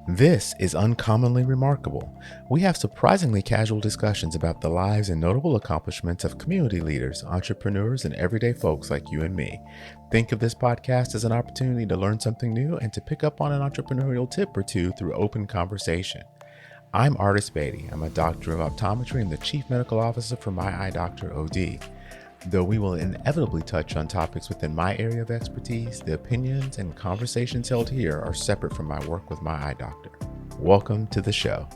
This is Uncommonly Remarkable. We have surprisingly casual discussions about the lives and notable accomplishments of community leaders, entrepreneurs, and everyday folks like you and me. Think of this podcast as an opportunity to learn something new and to pick up on an entrepreneurial tip or two through open conversation. I'm Artis Beatty. I'm a doctor of optometry and the chief medical officer for My Eye Doctor OD. Though we will inevitably touch on topics within my area of expertise, the opinions and conversations held here are separate from my work with My Eye Doctor. Welcome to the show.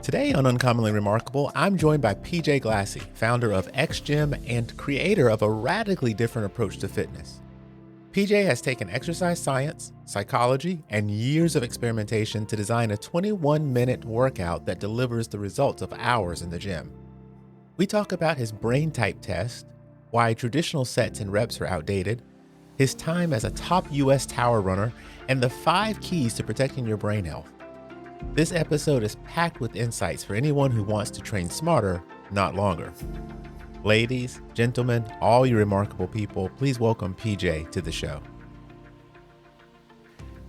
Today on Uncommonly Remarkable, I'm joined by PJ Glassy, founder of XGYM and creator of a radically different approach to fitness. PJ has taken exercise science, psychology, and years of experimentation to design a 21-minute workout that delivers the results of hours in the gym. We talk about his brain type test, why traditional sets and reps are outdated, his time as a top US tower runner, and the 5 keys to protecting your brain health. This episode is packed with insights for anyone who wants to train smarter, not longer. Ladies, gentlemen, all you remarkable people, please welcome PJ to the show.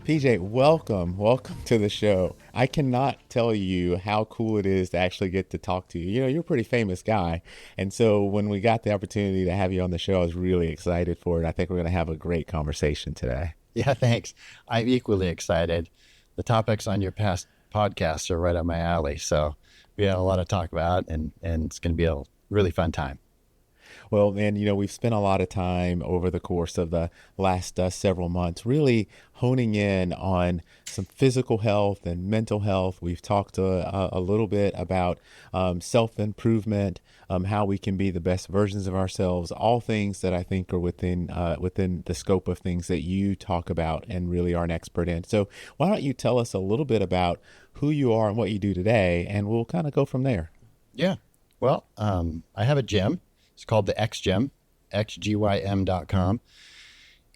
PJ, welcome to the show. I cannot tell you how cool it is to actually get to talk to you. You know, you're a pretty famous guy. And so when we got the opportunity to have you on the show, I was really excited for it. I think we're going to have a great conversation today. Yeah, thanks. I'm equally excited. The topics on your past podcasts are right up my alley. So we had a lot to talk about, and it's going to be a really fun time. Well, man, you know, we've spent a lot of time over the course of the last several months really honing in on some physical health and mental health. We've talked a little bit about self-improvement, how we can be the best versions of ourselves, all things that I think are within the scope of things that you talk about and really are an expert in. So why don't you tell us a little bit about who you are and what you do today, and we'll kind of go from there. Yeah. Well, I have a gym. It's called the XGYM, XGYM.com,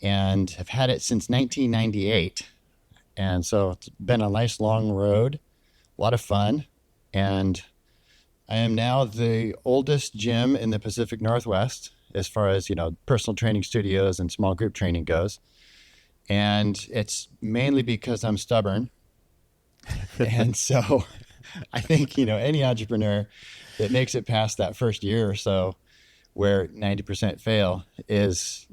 and I've had it since 1998. And so it's been a nice long road, a lot of fun. And I am now the oldest gym in the Pacific Northwest as far as, personal training studios and small group training goes. And it's mainly because I'm stubborn. And so I think, any entrepreneur that makes it past that first year or so, where 90% fail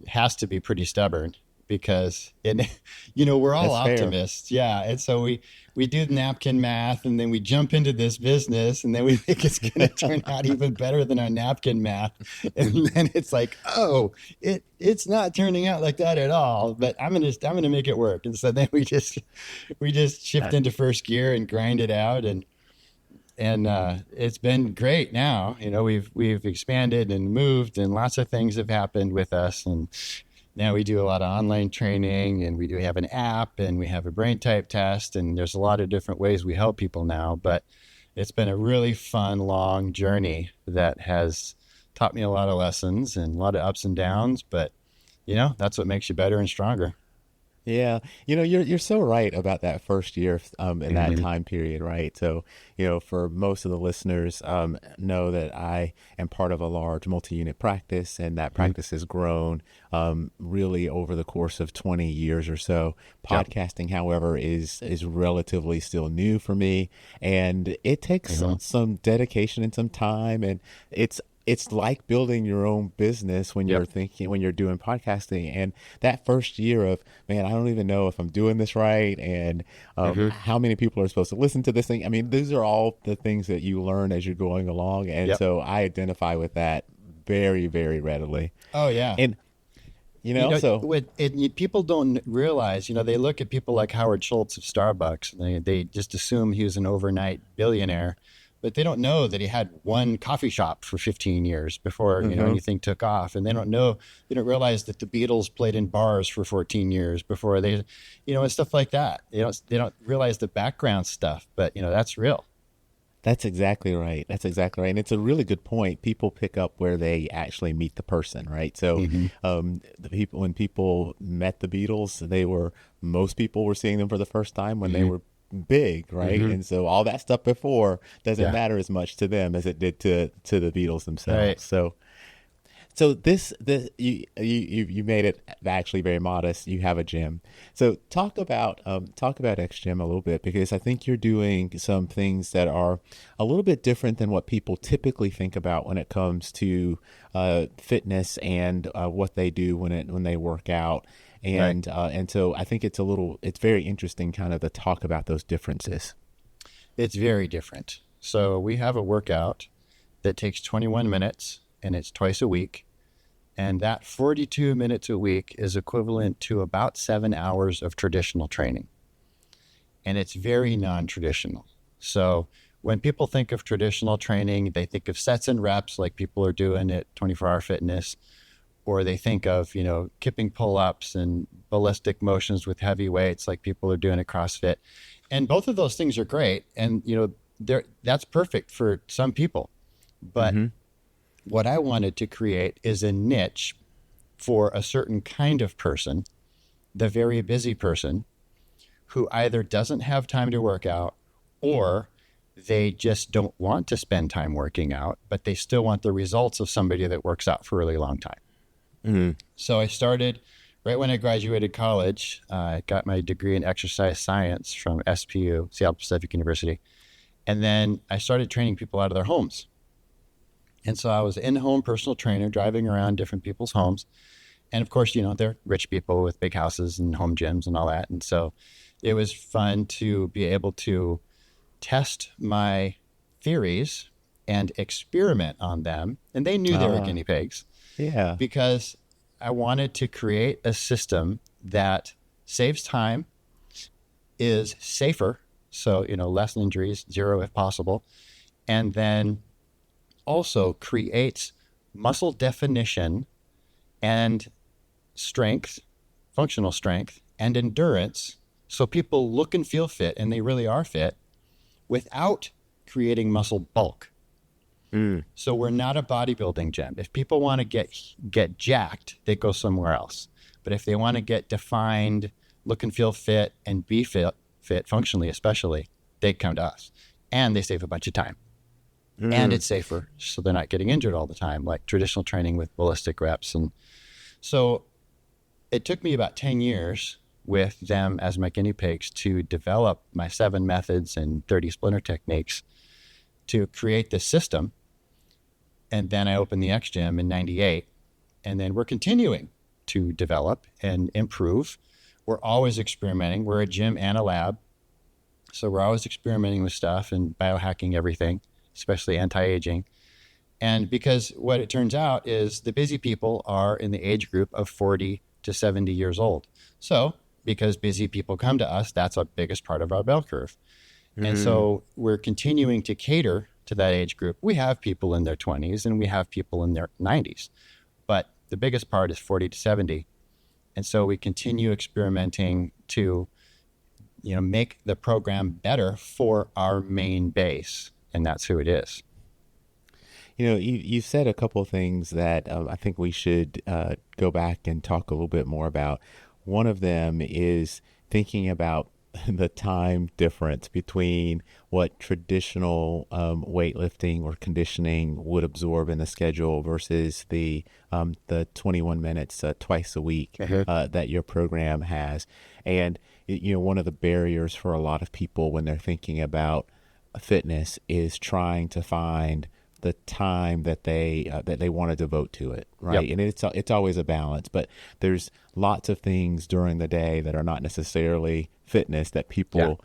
has to be pretty stubborn, because we're all That's optimists. Fair. Yeah. And so we do napkin math, and then we jump into this business, and then we think it's going to turn out even better than our napkin math. And then it's like, oh, it's not turning out like that at all, but I'm going to make it work. And so then we just shift into first gear and grind it out. And it's been great now. We've expanded and moved, and lots of things have happened with us. And now we do a lot of online training, and we do have an app, and we have a brain type test, and there's a lot of different ways we help people now. But it's been a really fun, long journey that has taught me a lot of lessons and a lot of ups and downs. But, that's what makes you better and stronger. Yeah, you're so right about that first year in that time period, right? So, for most of the listeners, know that I am part of a large multi-unit practice, and that practice has grown really over the course of 20 years or so. Podcasting, however, is relatively still new for me, and it takes some dedication and some time, and it's like building your own business when you're doing podcasting. And that first year of, man, I don't even know if I'm doing this right, and how many people are supposed to listen to this thing. I mean, these are all the things that you learn as you're going along. And so I identify with that very, very readily. Oh, yeah. And, people don't realize, they look at people like Howard Schultz of Starbucks, and they just assume he was an overnight billionaire. But they don't know that he had one coffee shop for 15 years before anything took off, and they don't realize that the Beatles played in bars for 14 years before they, and stuff like that. They don't realize the background stuff, but that's real. That's exactly right. And it's a really good point. People pick up where they actually meet the person, right? So when people met the Beatles, most people were seeing them for the first time when they were big, right? And so all that stuff before doesn't matter as much to them as it did to the Beatles themselves. Right. So you made it actually very modest. You have a gym. So talk about XGym a little bit, because I think you're doing some things that are a little bit different than what people typically think about when it comes to fitness and what they do when they work out. Right. And so I think it's very interesting kind of to talk about those differences. It's very different. So we have a workout that takes 21 minutes and it's twice a week. And that 42 minutes a week is equivalent to about 7 hours of traditional training. And it's very non-traditional. So when people think of traditional training, they think of sets and reps like people are doing at 24-hour fitness, or they think of, kipping pull-ups and ballistic motions with heavy weights like people are doing at CrossFit. And both of those things are great. And, that's perfect for some people. But Mm-hmm. what I wanted to create is a niche for a certain kind of person, the very busy person who either doesn't have time to work out, or they just don't want to spend time working out, but they still want the results of somebody that works out for a really long time. Mm-hmm. So I started right when I graduated college. I got my degree in exercise science from SPU, Seattle Pacific University. And then I started training people out of their homes. And so I was an in-home personal trainer driving around different people's homes. And of course, they're rich people with big houses and home gyms and all that. And so it was fun to be able to test my theories and experiment on them. And they knew they were guinea pigs, Yeah. because I wanted to create a system that saves time, is safer. So, less injuries, zero if possible. And then also creates muscle definition and strength, functional strength, and endurance. So people look and feel fit, and they really are fit, without creating muscle bulk. Mm. So we're not a bodybuilding gym. If people want to get jacked, they go somewhere else. But if they want to get defined, look and feel fit, and be fit functionally especially, they come to us. And they save a bunch of time. And Mm. it's safer, so they're not getting injured all the time, like traditional training with ballistic reps. And so it took me about 10 years with them as my guinea pigs to develop my 7 methods and 30 splinter techniques to create this system. And then I opened the X Gym in 98. And then we're continuing to develop and improve. We're always experimenting. We're a gym and a lab. So we're always experimenting with stuff and biohacking everything, especially anti-aging. And because what it turns out is the busy people are in the age group of 40 to 70 years old. So because busy people come to us, that's our biggest part of our bell curve. And Mm. so we're continuing to cater to that age group. We have people in their 20s and we have people in their 90s, but the biggest part is 40 to 70. And so we continue experimenting to, make the program better for our main base. And that's who it is. You said a couple of things that I think we should go back and talk a little bit more about. One of them is thinking about the time difference between what traditional weightlifting or conditioning would absorb in the schedule versus the 21 minutes twice a week that your program has. And one of the barriers for a lot of people when they're thinking about fitness is trying to find the time that they want to devote to it, right? Yep. And it's always a balance, but there's lots of things during the day that are not necessarily fitness that people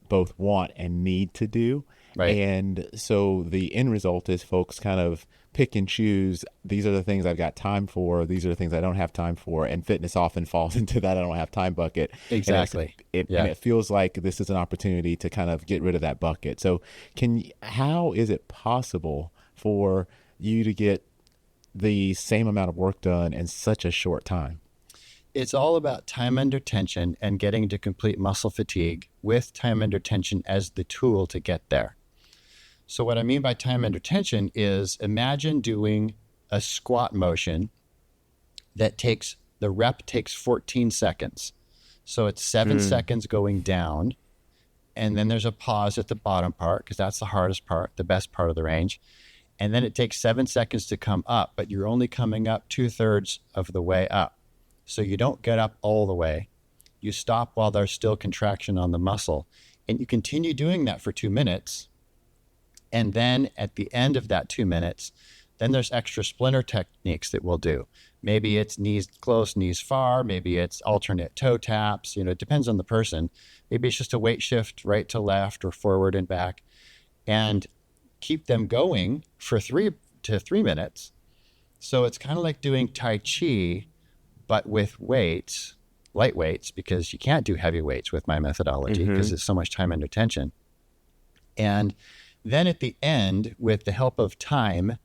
both want and need to do. Right. And so the end result is folks kind of pick and choose. These are the things I've got time for. These are the things I don't have time for. And fitness often falls into that I don't have time bucket. Exactly. And it feels like this is an opportunity to kind of get rid of that bucket. So how is it possible for you to get the same amount of work done in such a short time? It's all about time under tension and getting to complete muscle fatigue with time under tension as the tool to get there. So what I mean by time under tension is imagine doing a squat motion that the rep takes 14 seconds. So it's 7 seconds going down. And then there's a pause at the bottom part because that's the hardest part, the best part of the range. And then it takes 7 seconds to come up, but you're only coming up 2/3 of the way up. So you don't get up all the way. You stop while there's still contraction on the muscle. And you continue doing that for 2 minutes. And then at the end of that 2 minutes, then there's extra splinter techniques that we'll do. Maybe it's knees close, knees far. Maybe it's alternate toe taps. It depends on the person. Maybe it's just a weight shift right to left or forward and back. And keep them going for 3 to 3 minutes. So it's kind of like doing Tai Chi, but with weights, light weights, because you can't do heavy weights with my methodology because it's so much time under tension. And then at the end, with the help of time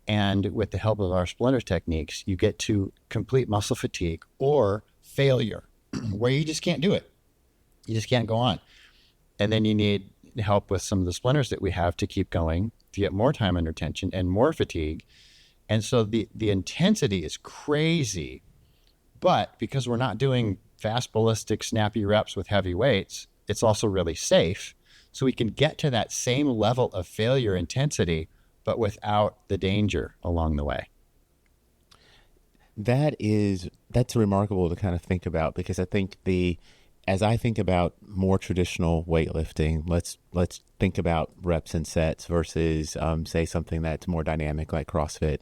and with the help of our splinter techniques, you get to complete muscle fatigue or failure, where you just can't do it. You just can't go on. And then you need help with some of the splinters that we have to keep going, to get more time under tension and more fatigue. And so the intensity is crazy, but because we're not doing fast, ballistic, snappy reps with heavy weights, it's also really safe. So we can get to that same level of failure intensity, but without the danger along the way. That's remarkable to kind of think about, because I think as I think about more traditional weightlifting, let's think about reps and sets versus say something that's more dynamic like CrossFit.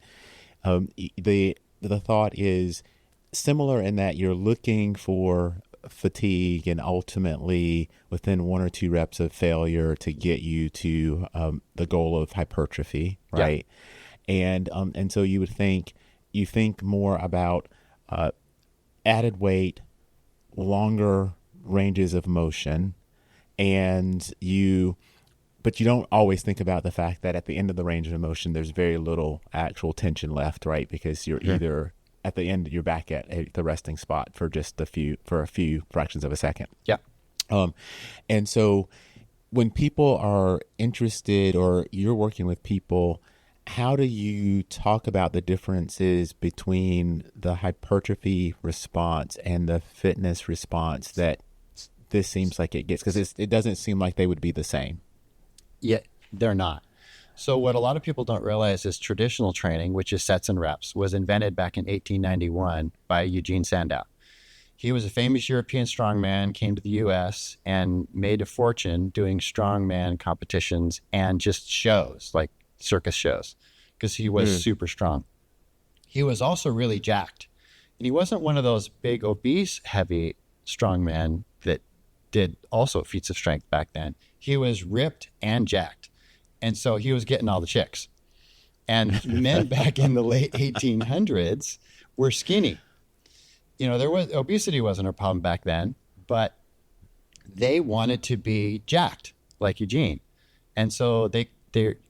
The thought is similar in that you're looking for fatigue and ultimately within 1 or 2 reps of failure to get you to the goal of hypertrophy, right? Yeah. And so you think more about added weight, longer ranges of motion, but you don't always think about the fact that at the end of the range of motion, there's very little actual tension left, right? Because you're either at the end, you're back at the resting spot for a few fractions of a second. Yeah. And so when people are interested or you're working with people, how do you talk about the differences between the hypertrophy response and the fitness response that this seems like it gets? Because it doesn't seem like they would be the same. Yeah, they're not. So what a lot of people don't realize is traditional training, which is sets and reps, was invented back in 1891 by Eugene Sandow. He was a famous European strongman, came to the U.S. and made a fortune doing strongman competitions and just shows, like circus shows, because he was super strong. He was also really jacked. And he wasn't one of those big, obese, heavy strongmen that did also feats of strength back then. He was ripped and jacked. And so he was getting all the chicks. And men back in the late 1800s were skinny. Obesity wasn't a problem back then, but they wanted to be jacked like Eugene. And so they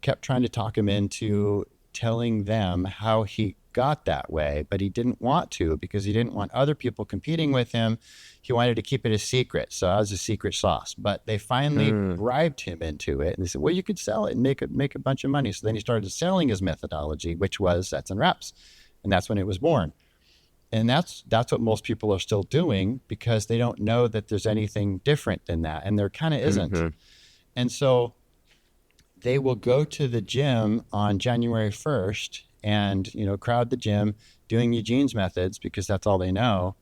kept trying to talk him into telling them how he got that way, but he didn't want to because he didn't want other people competing with him. He wanted to keep it a secret. So that was a secret sauce. But they finally bribed him into it. And they said, well, you could sell it and make a bunch of money. So then he started selling his methodology, which was sets and reps. And that's when it was born. And that's what most people are still doing because they don't know that there's anything different than that. And there kind of isn't. And so they will go to the gym on January 1st and, crowd the gym doing Eugene's methods because that's all they know.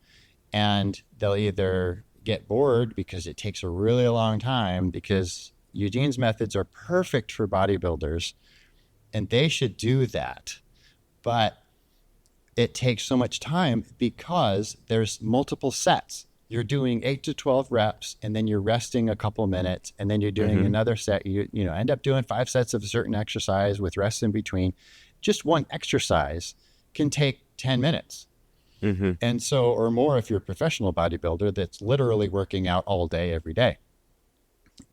And they'll either get bored because it takes a really long time, because Eugene's methods are perfect for bodybuilders and they should do that. But it takes so much time because there's multiple sets. You're doing 8 to 12 reps and then you're resting a couple minutes and then you're doing another set. You end up doing 5 sets of a certain exercise with rests in between. Just one exercise can take 10 minutes. And so, or more if you're a professional bodybuilder that's literally working out all day, every day.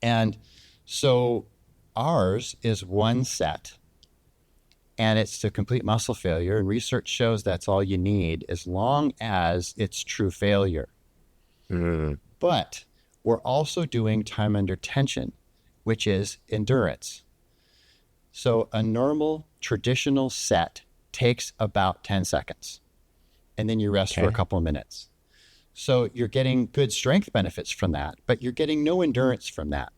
And so ours is one set and it's to complete muscle failure. And research shows that's all you need as long as it's true failure. But we're also doing time under tension, which is endurance. So a normal traditional set takes about 10 seconds and then you rest for a couple of minutes. So you're getting good strength benefits from that, but you're getting no endurance from that.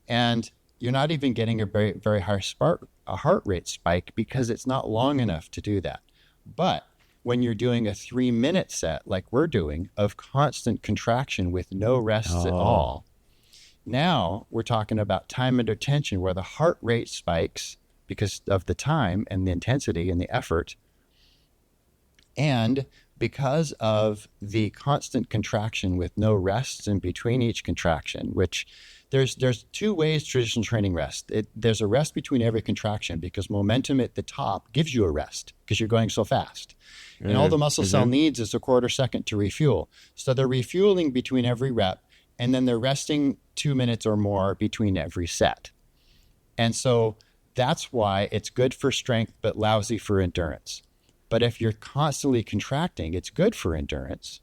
And you're not even getting a very, very high a heart rate spike because it's not long enough to do that. But when you're doing a 3-minute set like we're doing of constant contraction with no rests at Oh, all, now we're talking about time under tension where the heart rate spikes because of the time and the intensity and the effort, and because of the constant contraction with no rests in between each contraction, which there's two ways traditional training rests. There's a rest between every contraction because momentum at the top gives you a rest because you're going so fast. And all the muscle cell needs is a quarter second to refuel. So they're refueling between every rep, and then they're resting 2 minutes or more between every set. And so that's why it's good for strength, but lousy for endurance. But if you're constantly contracting, it's good for endurance.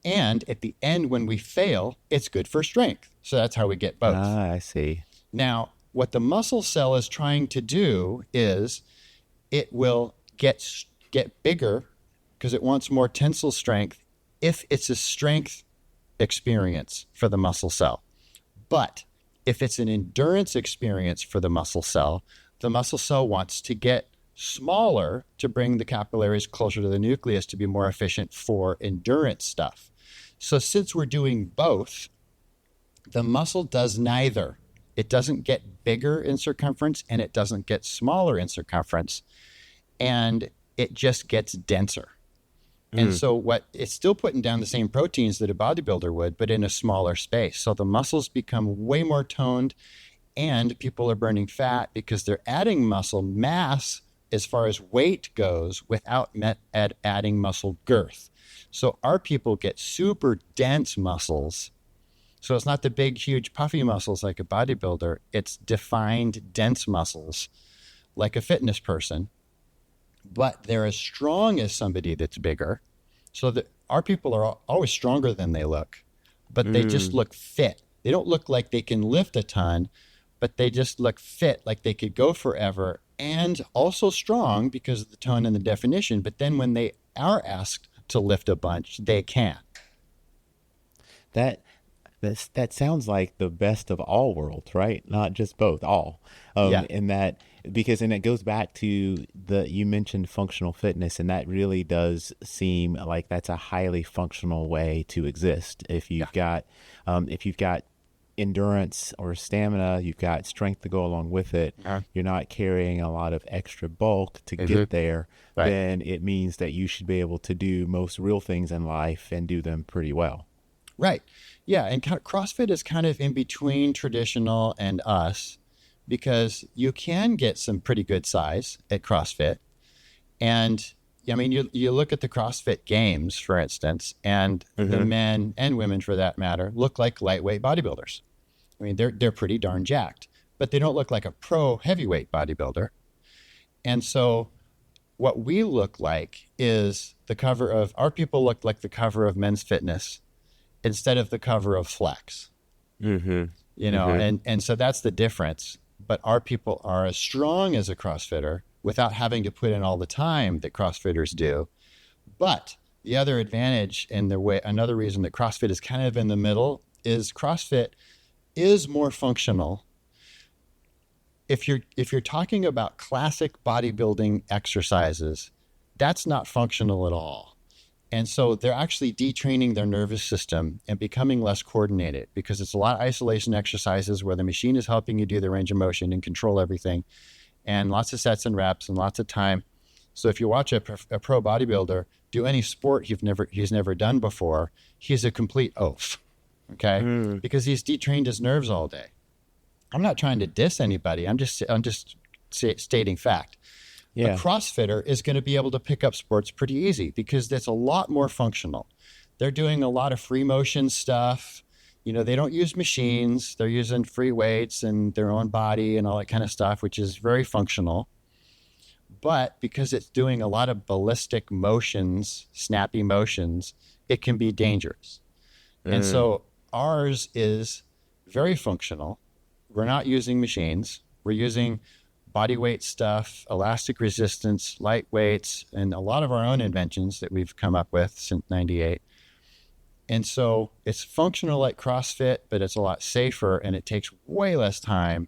And at the end, when we fail, it's good for strength. So that's how we get both. I see. Now, what the muscle cell is trying to do is it will get bigger because it wants more tensile strength if it's a strength experience for the muscle cell. But if it's an endurance experience for the muscle cell wants to get smaller to bring the capillaries closer to the nucleus to be more efficient for endurance stuff. So since we're doing both, the muscle does neither. It doesn't get bigger in circumference and it doesn't get smaller in circumference, and it just gets denser. And so what it's still putting down the same proteins that a bodybuilder would, but in a smaller space. So the muscles become way more toned, and people are burning fat because they're adding muscle mass as far as weight goes without adding muscle girth. So our people get super dense muscles. So it's not the big, huge, puffy muscles like a bodybuilder. It's defined, dense muscles like a fitness person, but they're as strong as somebody that's bigger. So that our people are always stronger than they look, but they just look fit. They don't look like they can lift a ton, but they just look fit, like they could go forever, and also strong because of the tone and the definition. But then when they are asked to lift a bunch, they can. That that sounds like the best of all worlds, right? Not just both, all. Yeah. In that, because and it goes back to the you mentioned functional fitness, and that really does seem like that's a highly functional way to exist. If you've got endurance or stamina, you've got strength to go along with it. You're not carrying a lot of extra bulk to get there. Right. Then it means that you should be able to do most real things in life and do them pretty well. Right. Yeah. And CrossFit is kind of in between traditional and us because you can get some pretty good size at CrossFit. And I mean, you look at the CrossFit games, for instance, and the men and women, for that matter, look like lightweight bodybuilders. I mean, they're pretty darn jacked, but they don't look like a pro heavyweight bodybuilder. And so what we look like is the cover of our people look like the cover of Men's Fitness instead of the cover of Flex. And so that's the difference. But our people are as strong as a CrossFitter without having to put in all the time that CrossFitters do. But the other advantage and another reason that CrossFit is kind of in the middle is CrossFit is more functional. If you're talking about classic bodybuilding exercises, that's not functional at all. And so they're actually detraining their nervous system and becoming less coordinated because it's a lot of isolation exercises where the machine is helping you do the range of motion and control everything, and lots of sets and reps and lots of time. So if you watch a pro bodybuilder do any sport he's never done before, he's a complete oaf, okay? Because he's detrained his nerves all day. I'm not trying to diss anybody. I'm just stating fact. Yeah. A CrossFitter is going to be able to pick up sports pretty easy because that's a lot more functional. They're doing a lot of free motion stuff. They don't use machines. They're using free weights and their own body and all that kind of stuff, which is very functional. But because it's doing a lot of ballistic motions, snappy motions, it can be dangerous. And so ours is very functional. We're not using machines. We're using body weight stuff, elastic resistance, light weights, and a lot of our own inventions that we've come up with since 98. And so it's functional like CrossFit, but it's a lot safer and it takes way less time.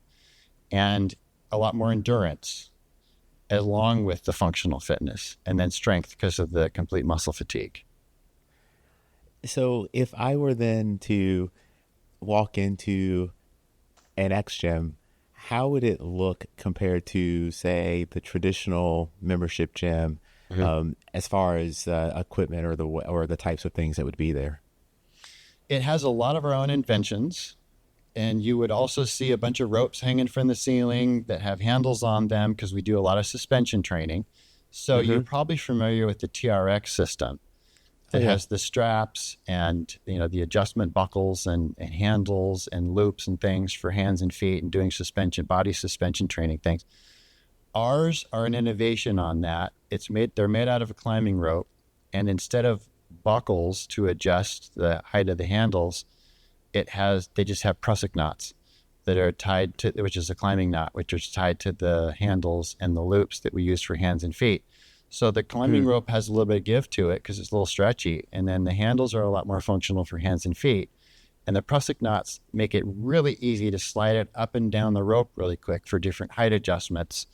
And a lot more endurance along with the functional fitness, and then strength because of the complete muscle fatigue. So if I were then to walk into an X gym, how would it look compared to, say, the traditional membership gym, as far as equipment or the types of things that would be there? It has a lot of our own inventions. And you would also see a bunch of ropes hanging from the ceiling that have handles on them because we do a lot of suspension training. So you're probably familiar with the TRX system Oh that yeah. has the straps and the adjustment buckles and handles and loops and things for hands and feet and doing body suspension training things. Ours are an innovation on that. They're made out of a climbing rope, and instead of buckles to adjust the height of the handles, they just have prusik knots that are tied to, which is a climbing knot, which is tied to the handles and the loops that we use for hands and feet. So the climbing rope has a little bit of give to it because it's a little stretchy, and then the handles are a lot more functional for hands and feet. And the prusik knots make it really easy to slide it up and down the rope really quick for different height adjustments.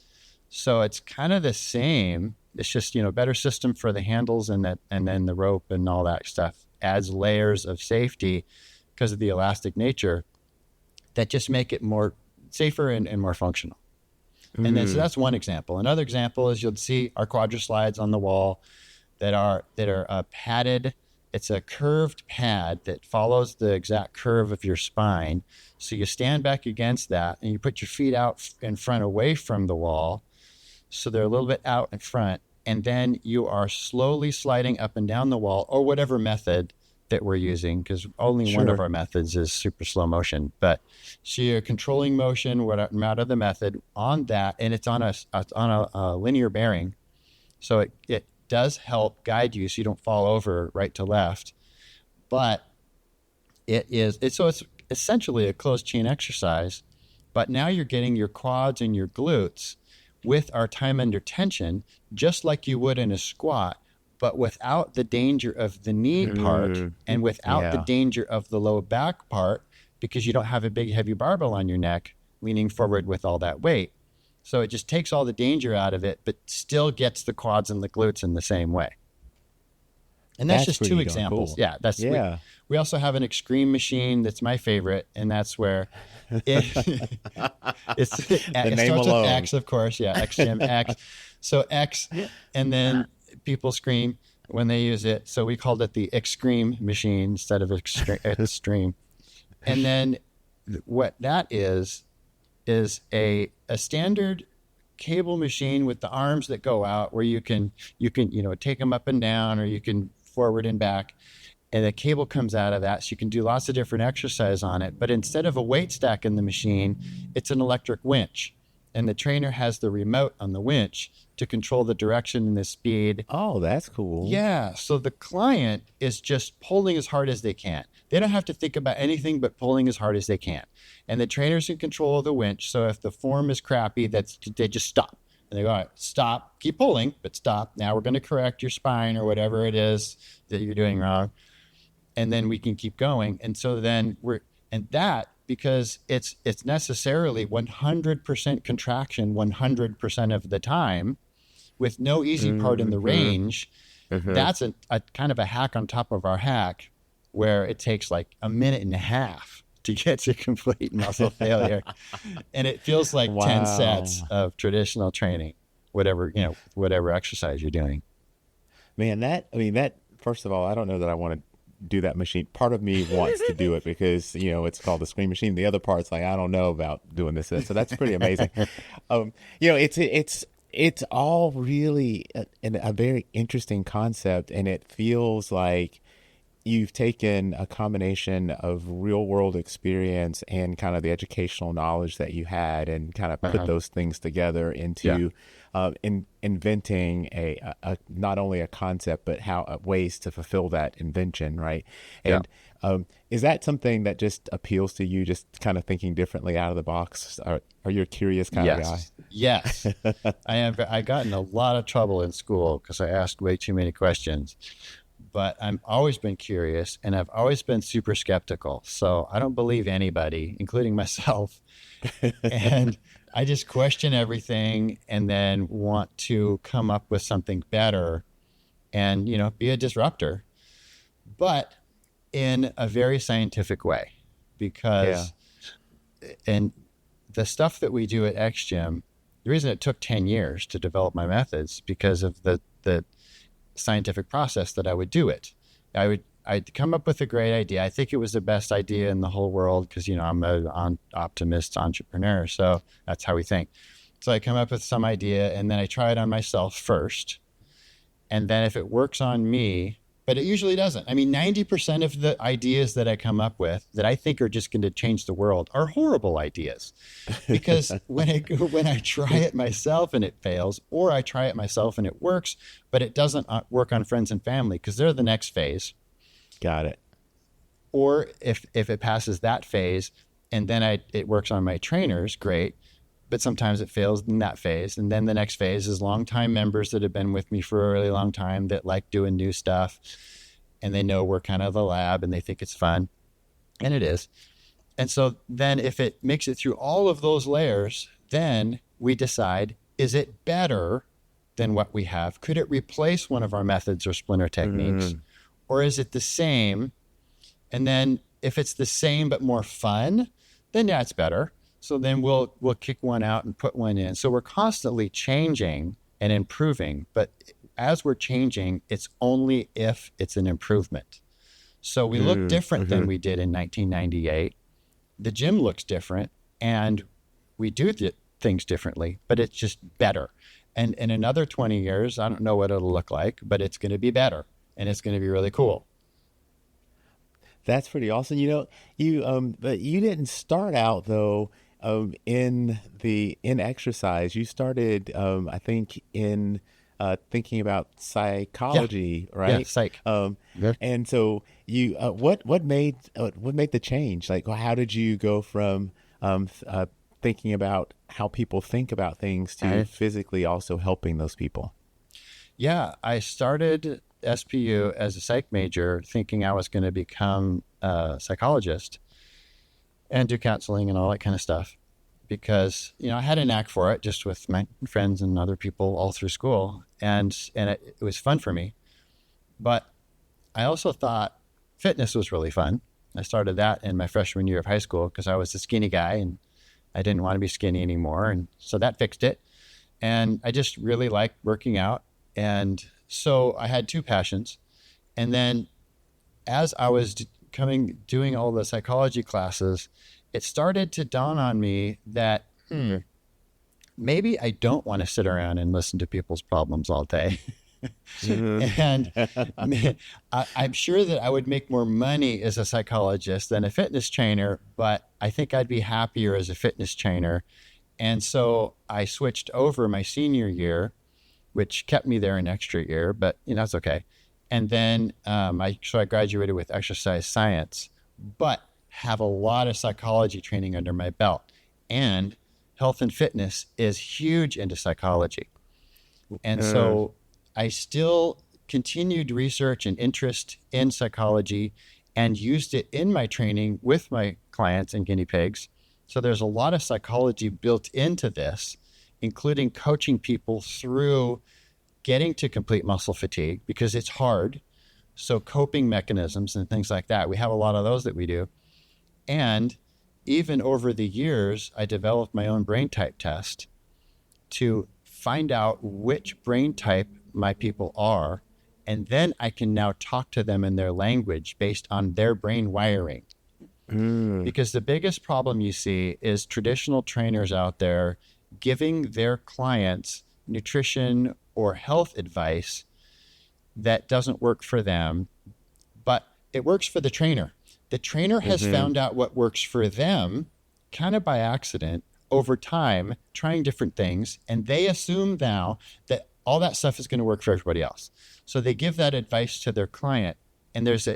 So it's kind of the same. It's just, better system for the handles and then the rope and all that stuff adds layers of safety because of the elastic nature that just make it more safer and more functional. And then, so that's one example. Another example is you'll see our quadra-slides on the wall that are padded. It's a curved pad that follows the exact curve of your spine. So you stand back against that and you put your feet out in front away from the wall. So they're a little bit out in front. And then you are slowly sliding up and down the wall, or whatever method that we're using, because only one of our methods is super slow motion. But so you're controlling motion, what amount of the method on that, and it's on a linear bearing. So it does help guide you so you don't fall over right to left. But it's essentially a closed chain exercise, but now you're getting your quads and your glutes with our time under tension, just like you would in a squat, but without the danger of the knee part and without the danger of the low back part, because you don't have a big heavy barbell on your neck leaning forward with all that weight. So it just takes all the danger out of it, but still gets the quads and the glutes in the same way. And that's just two examples. Cool. Yeah, we also have an extreme machine that's my favorite, and that's where it starts with X, of course. Yeah, XGYM X. So X, and then people scream when they use it. So we called it the Extreme machine instead of extreme. And then what that is a standard cable machine with the arms that go out, where you can take them up and down, or you can forward and back, and the cable comes out of that, so you can do lots of different exercise on it. But instead of a weight stack in the machine, it's an electric winch, and the trainer has the remote on the winch to control the direction and the speed. Oh, that's cool. Yeah, so the client is just pulling as hard as they can. They don't have to think about anything but pulling as hard as they can. And the trainer's in control of the winch, so if the form is crappy, they just stop. And they go, all right, stop, keep pulling, but stop. Now we're going to correct your spine or whatever it is that you're doing wrong. And then we can keep going. And so then because it's necessarily 100% contraction 100% of the time with no easy part in the range. That's a kind of a hack on top of our hack, where it takes like a minute and a half to get to complete muscle failure. And it feels like 10 sets of traditional training, whatever exercise you're doing. Man, first of all, I don't know that I want to do that machine. Part of me wants to do it because, it's called the screen machine. The other part's like, I don't know about doing this. So that's pretty amazing. It's all really a very interesting concept, and it feels like you've taken a combination of real world experience and kind of the educational knowledge that you had, and kind of put those things together into inventing a not only a concept, but how ways to fulfill that invention, right? And is that something that just appeals to you, just kind of thinking differently out of the box? Are you a curious kind of guy? Yes. I got in a lot of trouble in school because I asked way too many questions. But I've always been curious, and I've always been super skeptical. So I don't believe anybody, including myself. And I just question everything and then want to come up with something better and, be a disruptor, but in a very scientific way. Yeah. Because, and the stuff that we do at XGYM, the reason it took 10 years to develop my methods because of the scientific process that I would do it. I'd come up with a great idea. I think it was the best idea in the whole world because, I'm an optimist entrepreneur. So that's how we think. So I come up with some idea and then I try it on myself first. And then if it works on me, but it usually doesn't. I mean, 90% of the ideas that I come up with that I think are just going to change the world are horrible ideas. Because when I try it myself and it fails, or I try it myself and it works, but it doesn't work on friends and family because they're the next phase. Got it. Or if it passes that phase and then it works on my trainers, great. But sometimes it fails in that phase. And then the next phase is longtime members that have been with me for a really long time that like doing new stuff. And they know we're kind of the lab and they think it's fun. And it is. And so then if it makes it through all of those layers, then we decide, is it better than what we have? Could it replace one of our methods or splinter techniques? Or is it the same? And then if it's the same but more fun, then yeah, it's better. So then we'll kick one out and put one in. So we're constantly changing and improving. But as we're changing, it's only if it's an improvement. So we look different than we did in 1998. The gym looks different and we do things differently, but it's just better. And in another 20 years, I don't know what it'll look like, but it's going to be better and it's going to be really cool. That's pretty awesome. But you didn't start out though in exercise. You started, I think, in thinking about psychology, right? Yeah, psych. And so what made the change? Like, how did you go from thinking about how people think about things to physically also helping those people? Yeah, I started SPU as a psych major thinking I was going to become a psychologist and do counseling and all that kind of stuff because, I had a knack for it just with my friends and other people all through school. And it was fun for me. But I also thought fitness was really fun. I started that in my freshman year of high school because I was a skinny guy and I didn't want to be skinny anymore. And so that fixed it. And I just really liked working out. And so I had two passions. And then as I was doing all the psychology classes, it started to dawn on me that maybe I don't want to sit around and listen to people's problems all day. And I'm sure that I would make more money as a psychologist than a fitness trainer, but I think I'd be happier as a fitness trainer. And so I switched over my senior year, which kept me there an extra year, but that's okay. And then I graduated with exercise science, but have a lot of psychology training under my belt. And health and fitness is huge into psychology. And so I still continued research and interest in psychology and used it in my training with my clients and guinea pigs. So there's a lot of psychology built into this, including coaching people through getting to complete muscle fatigue because it's hard. So coping mechanisms and things like that, we have a lot of those that we do. And even over the years, I developed my own brain type test to find out which brain type my people are. And then I can now talk to them in their language based on their brain wiring. Because the biggest problem you see is traditional trainers out there giving their clients nutrition or health advice that doesn't work for them, but it works for the trainer. The trainer has found out what works for them kind of by accident over time, trying different things. And they assume now that all that stuff is going to work for everybody else. So they give that advice to their client and there's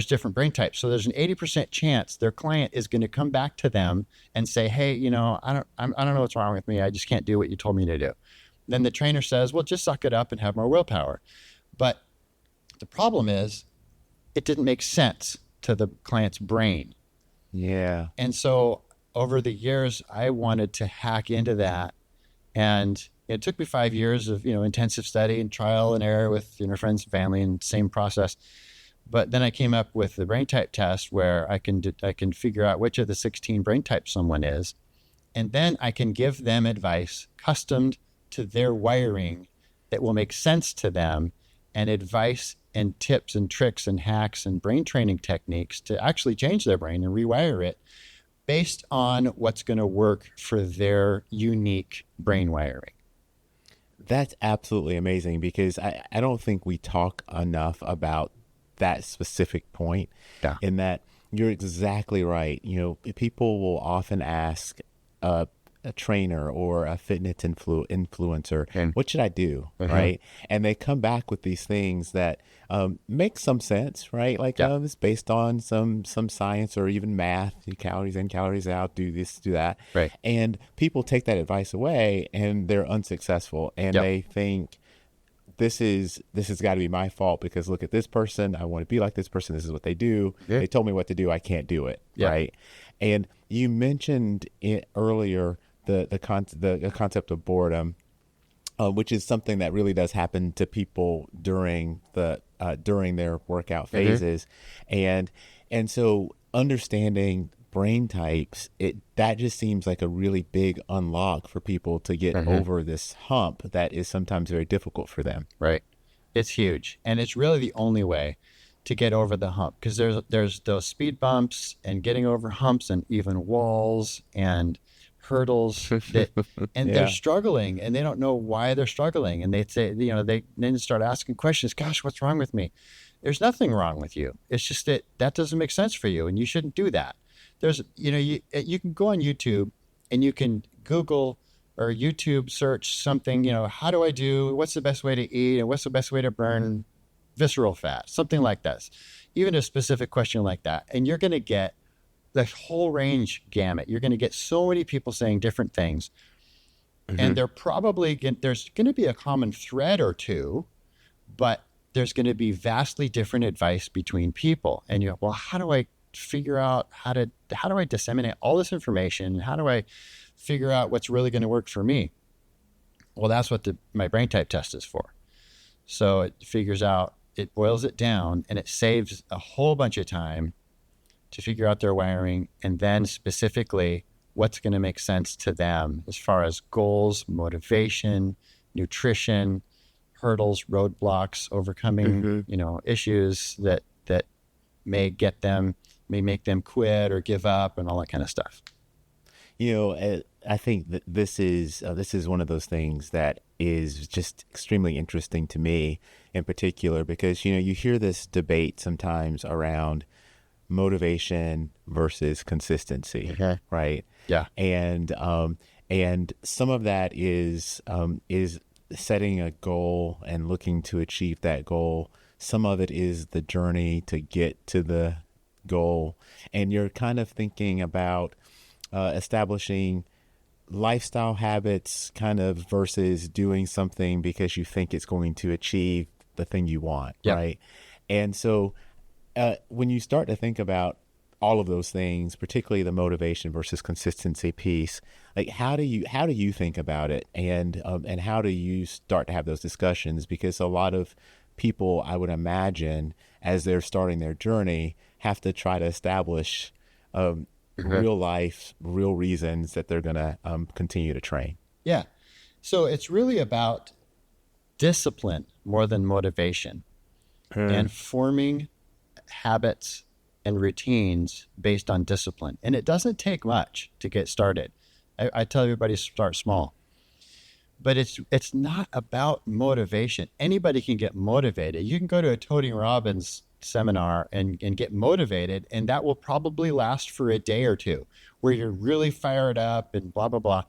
different brain types. So there's an 80% chance their client is going to come back to them and say, hey, I don't know what's wrong with me. I just can't do what you told me to do. Then the trainer says, well, just suck it up and have more willpower. But the problem is it didn't make sense to the client's brain. Yeah. And so over the years, I wanted to hack into that. And it took me 5 years of, intensive study and trial and error with, friends and family, and same process. But then I came up with the brain type test, where I can figure out which of the 16 brain types someone is. And then I can give them advice customed to their wiring that will make sense to them, and advice and tips and tricks and hacks and brain training techniques to actually change their brain and rewire it based on what's going to work for their unique brain wiring. That's absolutely amazing, because I don't think we talk enough about that specific point. Yeah. In that, you're exactly right. People will often ask a trainer or a fitness influencer, And what should I do? Uh-huh. Right. And they come back with these things that make some sense, right? Like Yeah. it's based on some science or even math, calories in, calories out, do this, do that. Right. And people take that advice away and they're unsuccessful, and Yep. they think, this has got to be my fault, because look at this person. I want to be like this person. This is what they do. Yeah. They told me what to do. I can't do it. Yeah. Right. And you mentioned it earlier, the concept of boredom, which is something that really does happen to people during their workout phases. And so understanding brain types, that just seems like a really big unlock for people to get over this hump that is sometimes very difficult for them. Right. It's huge. And it's really the only way to get over the hump, because there's those speed bumps and getting over humps and even walls and hurdles that, and they're struggling and they don't know why they're struggling. And they say, they then start asking questions. Gosh, what's wrong with me? There's nothing wrong with you. It's just that doesn't make sense for you, and you shouldn't do that. There's, you can go on YouTube and you can Google or YouTube search something, what's the best way to eat, and what's the best way to burn visceral fat, something like this, even a specific question like that. And you're going to get the whole range gamut. You're going to get so many people saying different things. And there's going to be a common thread or two, but there's going to be vastly different advice between people. And you go, well, how do I figure out how do I disseminate all this information? How do I figure out what's really going to work for me? Well, that's what my brain type test is for. So it boils it down, and it saves a whole bunch of time to figure out their wiring, and then specifically what's going to make sense to them as far as goals, motivation, nutrition, hurdles, roadblocks, overcoming, issues that may make them quit or give up and all that kind of stuff. I think that this is one of those things that is just extremely interesting to me in particular, because, you hear this debate sometimes around motivation versus consistency, right? Yeah. And some of that is setting a goal and looking to achieve that goal. Some of it is the journey to get to the goal. And you're kind of thinking about establishing lifestyle habits kind of versus doing something because you think it's going to achieve the thing you want, right? And so when you start to think about all of those things, particularly the motivation versus consistency piece, like how do you think about it, and how do you start to have those discussions? Because a lot of people, I would imagine, as they're starting their journey, have to try to establish real life, real reasons that they're going to continue to train. Yeah. So it's really about discipline more than motivation, and forming habits and routines based on discipline. And it doesn't take much to get started. I tell everybody to start small, but it's not about motivation. Anybody can get motivated. You can go to a Tony Robbins seminar and get motivated, and that will probably last for a day or two where you're really fired up and blah, blah, blah.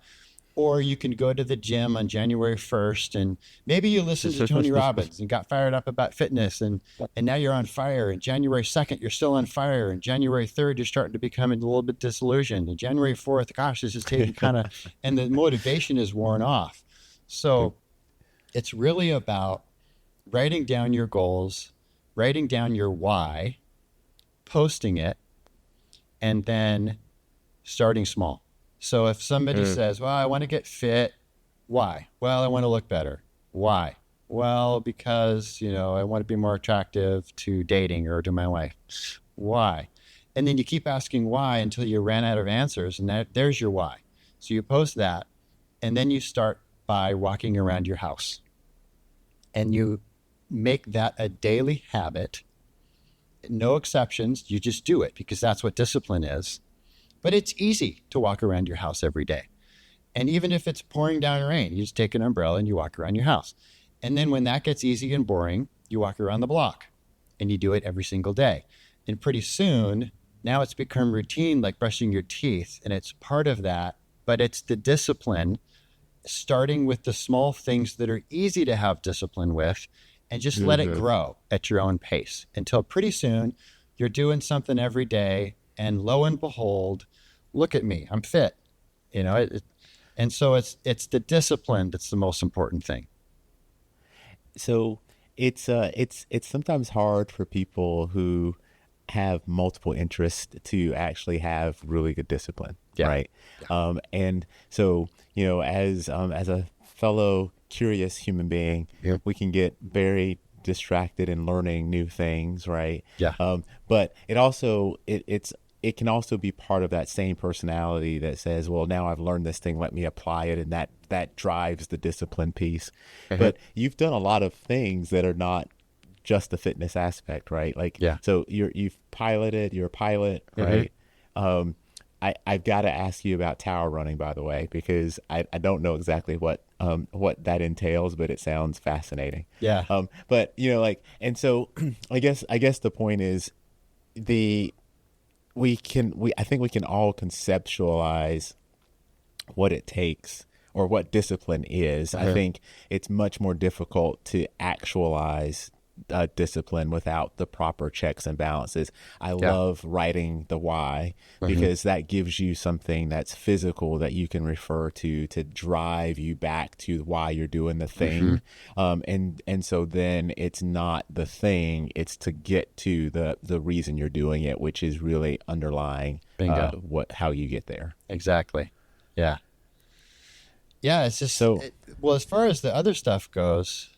Or you can go to the gym on January 1st and maybe you listened to Tony Robbins and got fired up about fitness, and now you're on fire. And January 2nd, you're still on fire. And January 3rd, you're starting to become a little bit disillusioned. And January 4th, gosh, this is taking kind of, and the motivation is worn off. So it's really about writing down your goals, writing down your why, posting it, and then starting small. So if somebody Mm. says, well, I want to get fit, why? Well, I want to look better. Why? Well, because, I want to be more attractive to dating or to my wife. Why? And then you keep asking why until you ran out of answers, and there's your why. So you post that, and then you start by walking around your house, and you make that a daily habit. No exceptions. You just do it because that's what discipline is. But it's easy to walk around your house every day. And even if it's pouring down rain, you just take an umbrella and you walk around your house. And then when that gets easy and boring, you walk around the block and you do it every single day. And pretty soon, now it's become routine, like brushing your teeth. And it's part of that, but it's the discipline, starting with the small things that are easy to have discipline with, and just let it Mm-hmm. grow at your own pace until pretty soon you're doing something every day. And lo and behold, look at me, I'm fit. And so it's the discipline that's the most important thing. So it's sometimes hard for people who have multiple interests to actually have really good discipline, Yeah. right? Yeah. And so as a fellow curious human being, Yeah. we can get very distracted in learning new things, right? Yeah. But it can also be part of that same personality that says, well, now I've learned this thing, let me apply it. And that drives the discipline piece. But you've done a lot of things that are not just the fitness aspect, right? Like, Yeah. so you're a pilot, right? I've got to ask you about tower running, by the way, because I don't know exactly what that entails, but it sounds fascinating. Yeah. But and so I guess the point is the I think we can all conceptualize what it takes or what discipline is. I think it's much more difficult to actualize discipline without the proper checks and balances. I love writing the why because that gives you something that's physical that you can refer to drive you back to why you're doing the thing. And so then it's not the thing, it's to get to the reason you're doing it, which is really underlying how you get there. Exactly. Yeah. Yeah. It's just, So well, as far as the other stuff goes,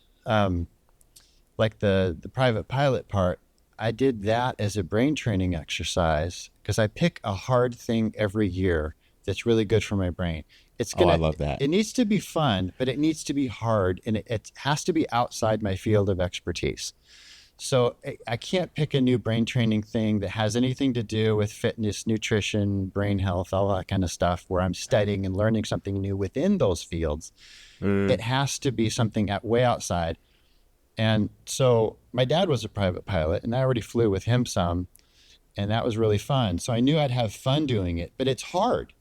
like the private pilot part, I did that as a brain training exercise because I pick a hard thing every year that's really good for my brain. I love that. It needs to be fun, but it needs to be hard, and it has to be outside my field of expertise. So I can't pick a new brain training thing that has anything to do with fitness, nutrition, brain health, all that kind of stuff where I'm studying and learning something new within those fields. It has to be something way outside. And so my dad was a private pilot, and I already flew with him some, and that was really fun. So I knew I'd have fun doing it, but it's hard.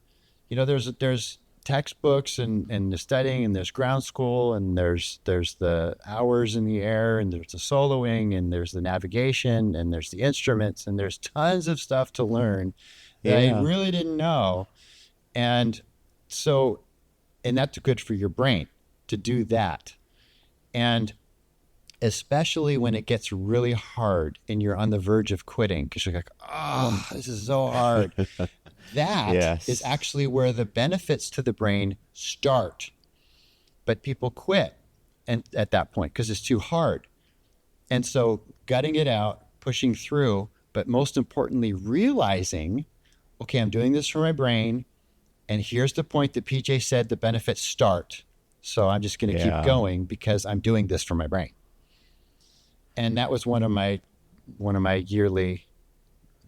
There's textbooks and the studying, and there's ground school, and there's the hours in the air, and there's the soloing, and there's the navigation, and there's the instruments, and there's tons of stuff to learn that I really didn't know. And so, and that's good for your brain to do that. And especially when it gets really hard and you're on the verge of quitting because you're like, oh, this is so hard. That is actually where the benefits to the brain start. But people quit at that point because it's too hard. And so gutting it out, pushing through, but most importantly, realizing, okay, I'm doing this for my brain. And here's the point that PJ said the benefits start. So I'm just going to keep going because I'm doing this for my brain. And that was one of my yearly,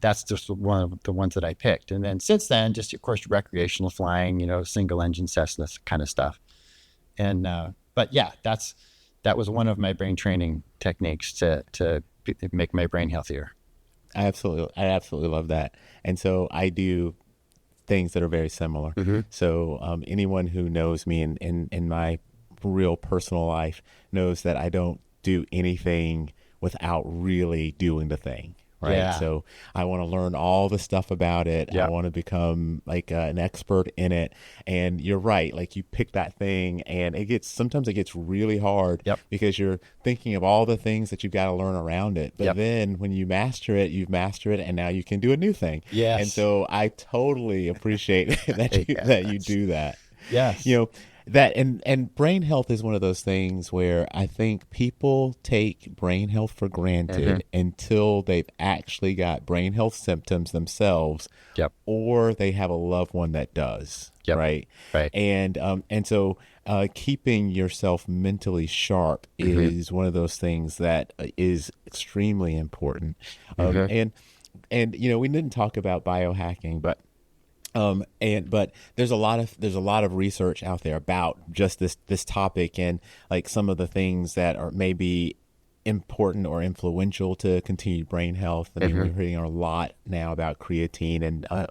that's just one of the ones that I picked. And then since then, just of course, recreational flying, single engine Cessna kind of stuff. And, but yeah, that was one of my brain training techniques to make my brain healthier. I absolutely love that. And so I do things that are very similar. So anyone who knows me in my real personal life knows that I don't do anything without really doing the thing, right? Yeah. So I want to learn all the stuff about it. I Yep. want to become like an expert in it. And you're right, like you pick that thing, and sometimes it gets really hard Yep. because you're thinking of all the things that you've got to learn around it. But Yep. then when you master it, you've mastered it, and now you can do a new thing. And Yes. so I totally appreciate that you Yes. do that. You Yes. know, that and brain health is one of those things where I think people take brain health for Hmm. granted until they've actually got brain health symptoms themselves, Yep. or they have a loved one that does, Yep. right? Right. And so keeping yourself mentally sharp Hmm. is one of those things that is extremely important. Hmm. And we didn't talk about biohacking, but there's a lot of research out there about just this topic, and like some of the things that are maybe important or influential to continued brain health. I mean, Hmm. we're hearing a lot now about creatine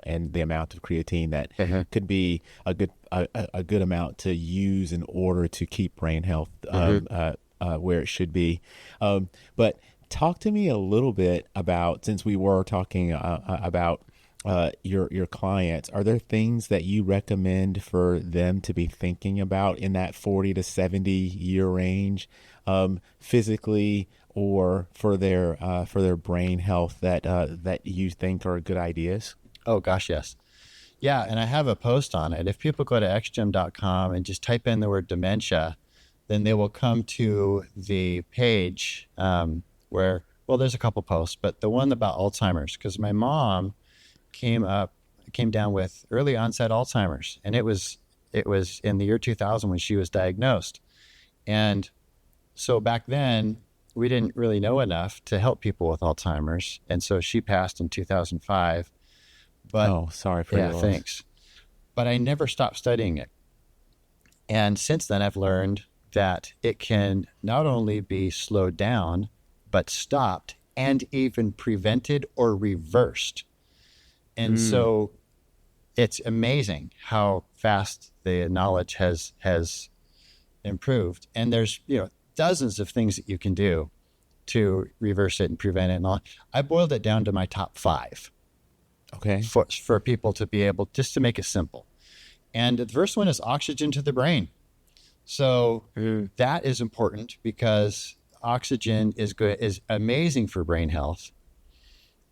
and the amount of creatine that Hmm. could be a good amount to use in order to keep brain health Hmm. where it should be. But talk to me a little bit about, since we were talking about your clients, are there things that you recommend for them to be thinking about in that 40 to 70 year range, physically or for their brain health, that you think are good ideas? Oh gosh, yes. Yeah, and I have a post on it. If people go to xgym.com and just type in the word dementia, then they will come to the page where, well, there's a couple posts, but the one about Alzheimer's, because my mom came up, came down with early onset Alzheimer's, and it was in the year 2000 when she was diagnosed. And so back then, we didn't really know enough to help people with Alzheimer's, and so she passed in 2005. But Oh, sorry for yeah, your loss. thanks. But I never stopped studying it. And since then, I've learned that it can not only be slowed down, but stopped and even prevented or reversed. And Mm, so it's amazing how fast the knowledge has improved. And there's dozens of things that you can do to reverse it and prevent it. And all. I boiled it down to my top five okay. for people to be able, just to make it simple. And the first one is oxygen to the brain. So Mm, that is important because oxygen is amazing for brain health.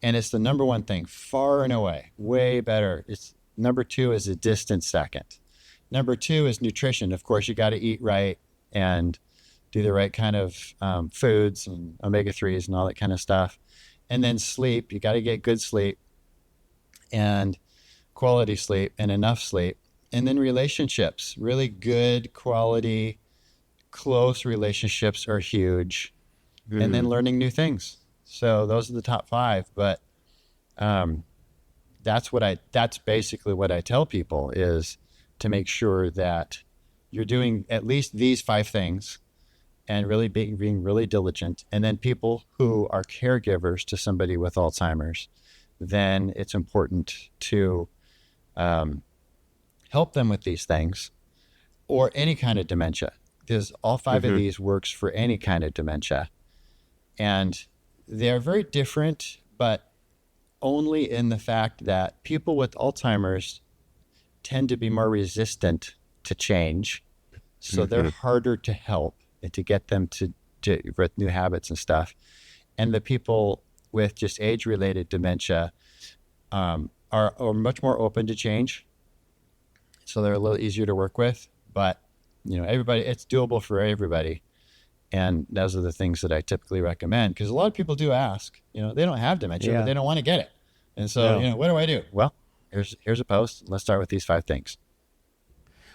And it's the number one thing, far and away, way better. It's number two is a distant second. Number two is nutrition. Of course, you got to eat right and do the right kind of foods and omega 3s and all that kind of stuff. And then sleep. You got to get good sleep and quality sleep and enough sleep. And then relationships, really good quality, close relationships are huge. And then mm, learning new things. So those are the top five. But um, that's basically what I tell people is to make sure that you're doing at least these five things and really being really diligent. And then people who are caregivers to somebody with Alzheimer's, then it's important to um, help them with these things or any kind of dementia, because all five of mhm, these works for any kind of dementia. And they're very different, but only in the fact that people with Alzheimer's tend to be more resistant to change. So they're mhm. harder to help and to get them to with new habits and stuff. And the people with just age related dementia are much more open to change. So they're a little easier to work with. But, everybody, it's doable for everybody. And those are the things that I typically recommend because a lot of people do ask, they don't have dementia, but Yeah. they don't want to get it. And so, No. what do I do? Well, here's a post. Let's start with these five things.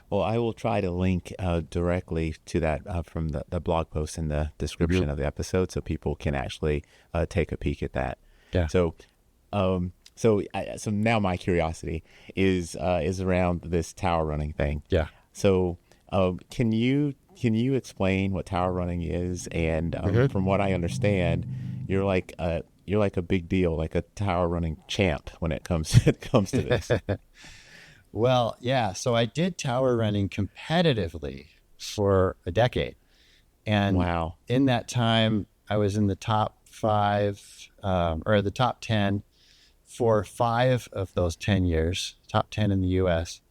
Well, I will try to link directly to that from the blog post in the Mm-hmm. description of the episode, so people can actually take a peek at that. Yeah. So, so now my curiosity is around this tower running thing. Yeah. So, can you explain what tower running is? And Mm-hmm. from what I understand, you're like a big deal, like a tower running champ when it comes it comes to this. Well, yeah. So I did tower running competitively for a decade. And Wow. in that time, I was in the top 5 or the top 10 for 5 of those 10 years, top 10 in the US.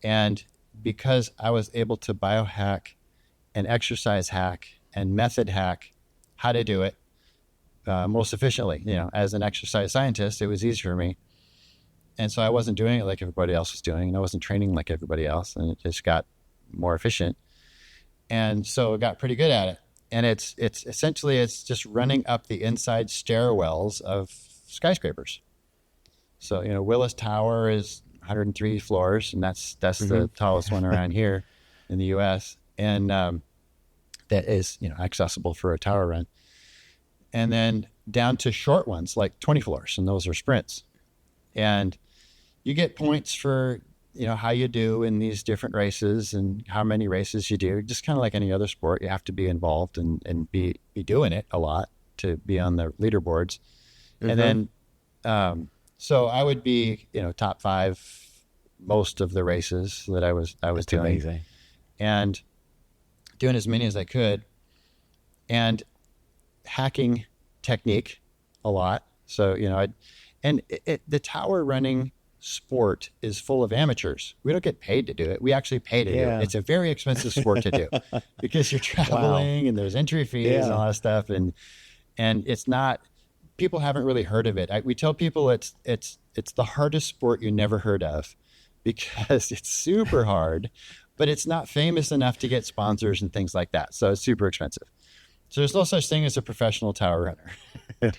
And because I was able to biohack and exercise hack and method hack how to do it most efficiently, as an exercise scientist, it was easy for me. And so I wasn't doing it like everybody else was doing, and I wasn't training like everybody else, and it just got more efficient. And so I got pretty good at it. And it's essentially, it's just running up the inside stairwells of skyscrapers. So, Willis Tower is 103 floors, and that's the tallest one around here in the US. And that is, accessible for a tower run. And then down to short ones, like 20 floors, and those are sprints. And you get points for, how you do in these different races and how many races you do. Just kind of like any other sport, you have to be involved and be doing it a lot to be on the leaderboards. And then, so I would be, top 5 most of the races that I was That's doing. amazing. And doing as many as I could, and hacking technique a lot. So, the tower running sport is full of amateurs. We don't get paid to do it. We actually pay to do it. It's a very expensive sport to do because you're traveling and there's entry fees and all that stuff. And it's not, people haven't really heard of it. We tell people it's the hardest sport you never heard of because it's super hard, but it's not famous enough to get sponsors and things like that. So it's super expensive. So there's no such thing as a professional tower runner.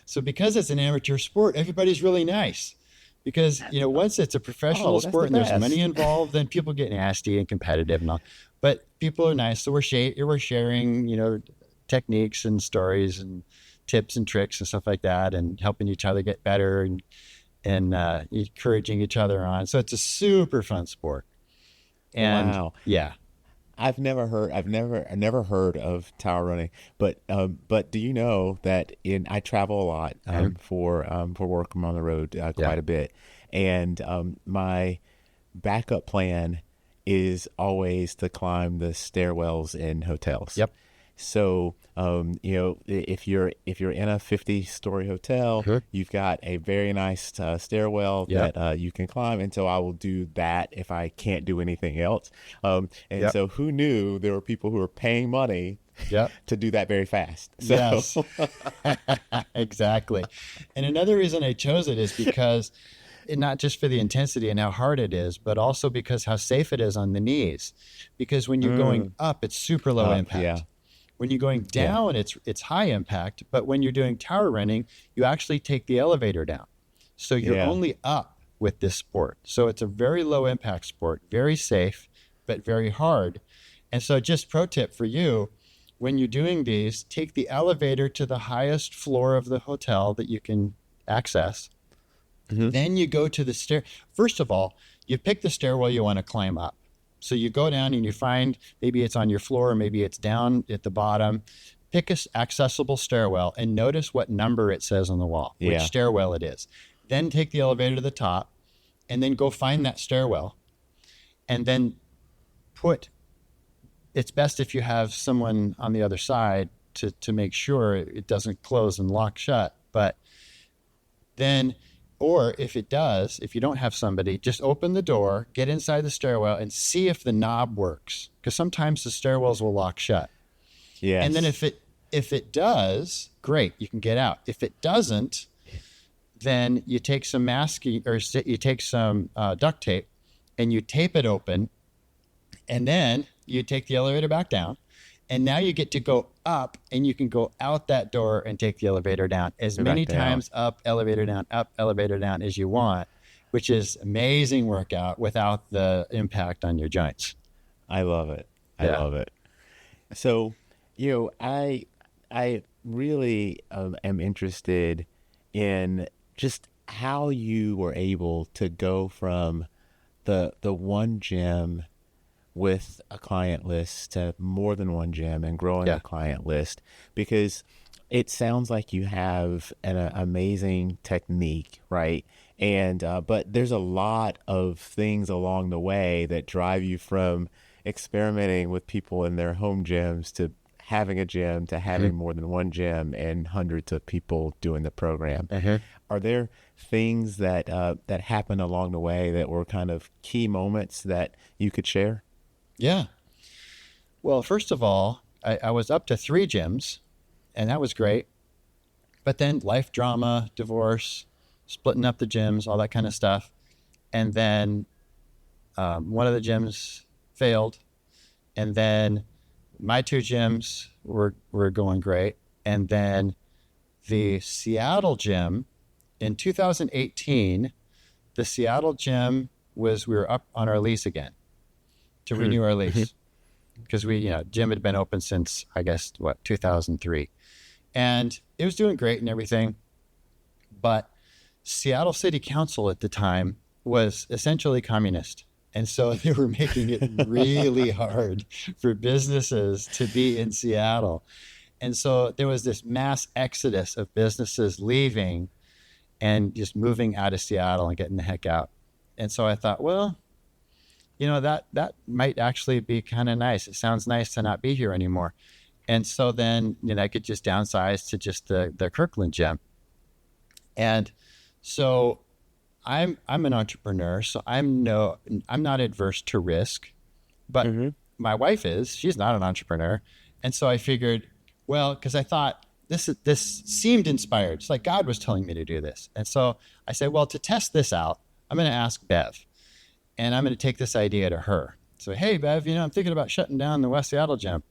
So because it's an amateur sport, everybody's really nice. Because, once it's a professional sport and there's money involved, then people get nasty and competitive and all. But people are nice. So we're sharing, techniques and stories and tips and tricks and stuff like that, and helping each other get better and encouraging each other on. So it's a super fun sport. And wow. Yeah. I've never heard of tower running, but do you know that I travel a lot for work. I'm on the road quite a bit, and my backup plan is always to climb the stairwells in hotels. Yep. So, if you're in a 50-story hotel, you've got a very nice stairwell that you can climb. And so I will do that if I can't do anything else. So who knew there were people who were paying money to do that very fast? So. Yes, exactly. And another reason I chose it is because not just for the intensity and how hard it is, but also because how safe it is on the knees. Because when you're going up, it's super low impact. Yeah. When you're going down, it's high impact. But when you're doing tower running, you actually take the elevator down. So you're only up with this sport. So it's a very low impact sport, very safe, but very hard. And so just pro tip for you, when you're doing these, take the elevator to the highest floor of the hotel that you can access. Then you go to the stair. First of all, you pick the stairwell you want to climb up. So you go down and you find, maybe it's on your floor, maybe it's down at the bottom. Pick an accessible stairwell and notice what number it says on the wall, which stairwell it is. Then take the elevator to the top and then go find that stairwell. And then it's best if you have someone on the other side to make sure it doesn't close and lock shut. But then, or if it does, if you don't have somebody, just open the door, get inside the stairwell and see if the knob works. Because sometimes the stairwells will lock shut. Yes. And then if it does, great, you can get out. If it doesn't, then you take some masking, or you take some duct tape and you tape it open, and then you take the elevator back down. And now you get to go up, and you can go out that door and take the elevator down as many times up, elevator down as you want, which is amazing workout without the impact on your joints. I love it. I love it. So, I really am interested in just how you were able to go from the one gym with a client list to more than one gym and growing a client list, because it sounds like you have an amazing technique, right? And but there's a lot of things along the way that drive you from experimenting with people in their home gyms to having a gym to having more than one gym and hundreds of people doing the program. Are there things that that happened along the way that were kind of key moments that you could share? Yeah. Well, first of all, I was up to 3 gyms, and that was great. But then life drama, divorce, splitting up the gyms, all that kind of stuff. And then one of the gyms failed. And then my 2 gyms were going great. And then the Seattle gym in 2018, the Seattle gym we were up on our lease again to renew our lease. Because gym had been open since, I guess, 2003. And it was doing great and everything. But Seattle City Council at the time was essentially communist. And so they were making it really hard for businesses to be in Seattle. And so there was this mass exodus of businesses leaving and just moving out of Seattle and getting the heck out. And so I thought, well, that might actually be kind of nice. It sounds nice to not be here anymore. And so then, I could just downsize to just the Kirkland gym. And so I'm an entrepreneur, so I'm not adverse to risk, but my wife is. She's not an entrepreneur. And so I figured, well, because I thought this seemed inspired. It's like God was telling me to do this. And so I said, well, to test this out, I'm going to ask Bev. And I'm going to take this idea to her. So, hey, Bev, I'm thinking about shutting down the West Seattle gym.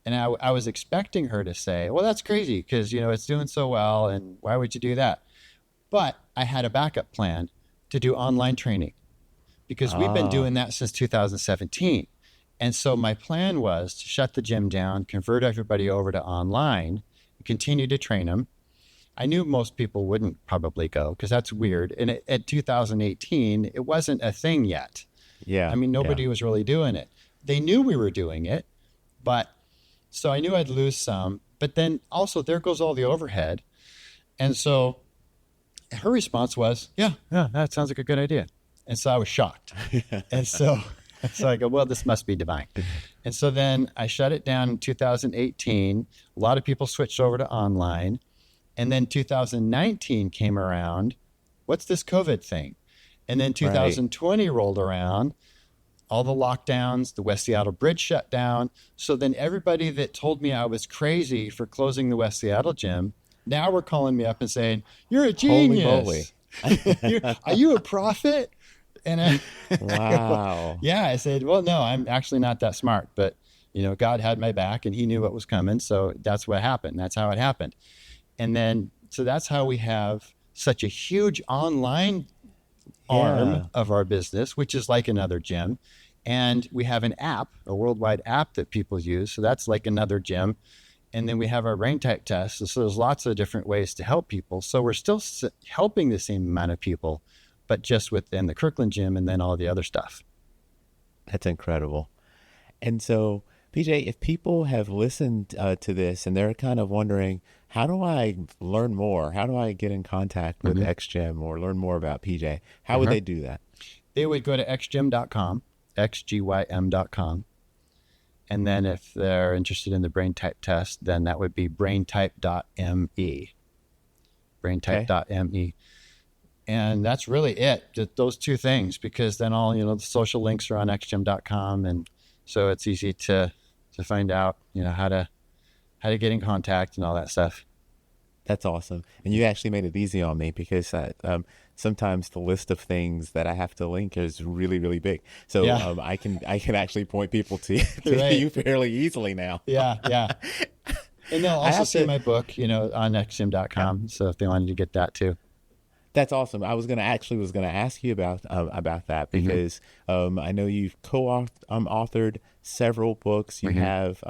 And I was expecting her to say, well, that's crazy because, it's doing so well. And why would you do that? But I had a backup plan to do online training because we've been doing that since 2017. And so my plan was to shut the gym down, convert everybody over to online, continue to train them. I knew most people wouldn't probably go because that's weird. And at 2018, it wasn't a thing yet. Yeah. I mean, nobody was really doing it. They knew we were doing it, but so I knew I'd lose some, but then also there goes all the overhead. And so her response was, yeah, that sounds like a good idea. And so I was shocked. And so I go, well, this must be divine. And so then I shut it down in 2018. A lot of people switched over to online. And then 2019 came around. What's this COVID thing? And then 2020 rolled around. All the lockdowns, the West Seattle Bridge shut down. So then everybody that told me I was crazy for closing the West Seattle gym, now we're calling me up and saying, you're a genius. Are you a prophet? And Wow. I said, well, no, I'm actually not that smart. But, God had my back and he knew what was coming. So that's what happened. That's how it happened. And then, so that's how we have such a huge online arm of our business, which is like another gym. And we have an app, a worldwide app that people use. So that's like another gym. And then we have our brain type test. So there's lots of different ways to help people. So we're still helping the same amount of people, but just within the Kirkland gym and then all the other stuff. That's incredible. And so, PJ, if people have listened to this and they're kind of wondering, how do I learn more? How do I get in contact with XGYM or learn more about PJ? How would they do that? They would go to xgym.com, XGYM.com. And then if they're interested in the brain type test, then that would be braintype.me. Braintype.me. And that's really it, just those 2 things, because then all, the social links are on xgym.com. And so it's easy to find out, how to get in contact and all that stuff. That's awesome. And you actually made it easy on me because sometimes the list of things that I have to link is really, really big. So I can actually point people to you fairly easily now. Yeah. And they'll also see my book, on xgym.com. So if they wanted to get that too. That's awesome. I was going to ask you about that because I know you've co-authored several books. You have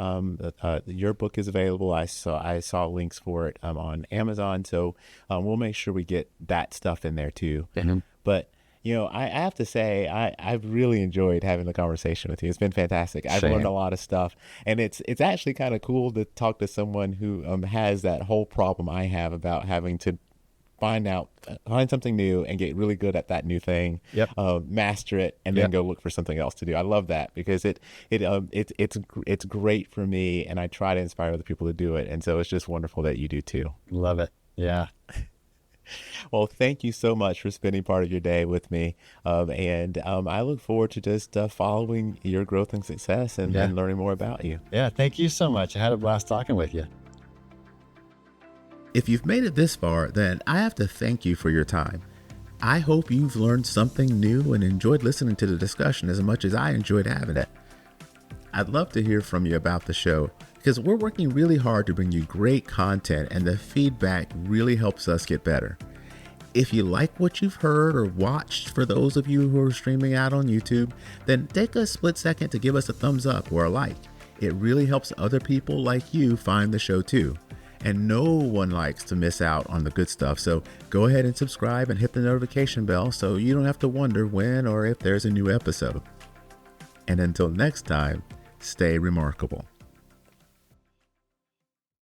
your book is available. I saw links for it on Amazon. So we'll make sure we get that stuff in there too. But I have to say I've really enjoyed having the conversation with you. It's been fantastic. I've learned a lot of stuff, and it's actually kind of cool to talk to someone who has that whole problem I have about having to find something new and get really good at that new thing. Yep. Master it, and then go look for something else to do. I love that because it's great for me, and I try to inspire other people to do it. And so it's just wonderful that you do too. Love it. Yeah. Well, thank you so much for spending part of your day with me. And I look forward to just following your growth and success and learning more about you. Yeah. Thank you so much. I had a blast talking with you. If you've made it this far, then I have to thank you for your time. I hope you've learned something new and enjoyed listening to the discussion as much as I enjoyed having it. I'd love to hear from you about the show because we're working really hard to bring you great content, and the feedback really helps us get better. If you like what you've heard or watched, for those of you who are streaming out on YouTube, then take a split second to give us a thumbs up or a like. It really helps other people like you find the show too. And no one likes to miss out on the good stuff. So go ahead and subscribe and hit the notification bell so you don't have to wonder when or if there's a new episode. And until next time, stay remarkable.